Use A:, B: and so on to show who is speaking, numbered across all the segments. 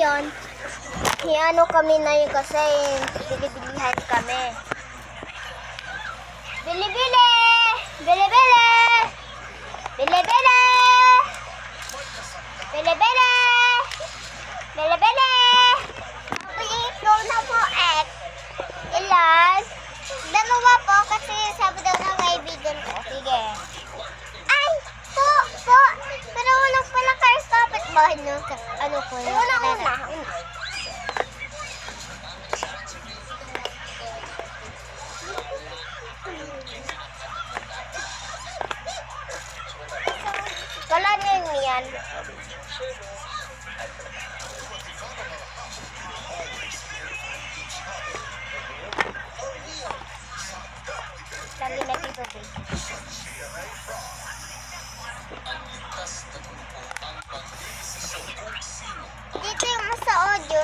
A: ngayon, ano kami na yun kasi bili-bilihan kami. Bili-bili! Bili-bili! Bili-bili! Bili-bili! Bili-bili! Okay, go na po, X. Ilan? Dalawa po kasi sabi daw ng kaibigan ko. Sige. Ay! Po! Pero walang pala cars kapit ba? Ano po yun? Una. Wala na yun yan. Lagi na dito din. Dito yung sa audio.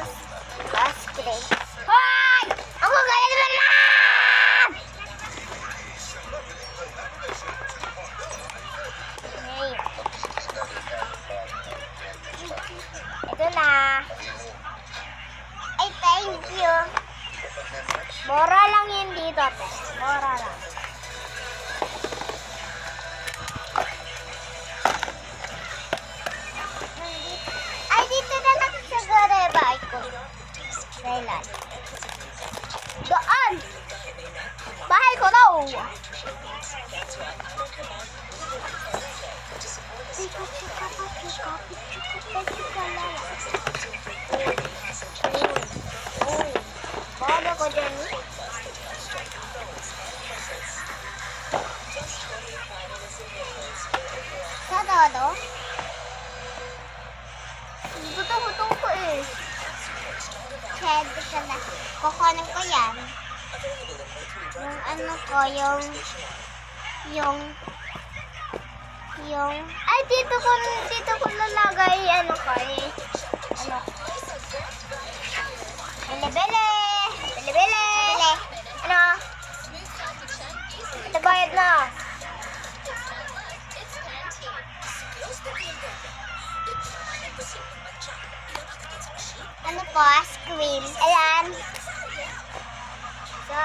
A: Spray. Hoy! Ako gaya naman lang! Hey. Ito na. Ay, thank you. Mora lang yun dito, te. Mora lang. Ay, dito na lang siguro yung bahay ko. Thailand. Doon! Bahay ko daw! Bahala ko dyan. Sa dodo? Butong-butong ko eh. Head ka na. Kukunin ko yan. Yung ano ko, ay, dito ko lalagay, ano ko eh. Ano? Bili-bili! Bili-bili! Ano? Ito bayad na. Ano po? Scream. Ayan. So,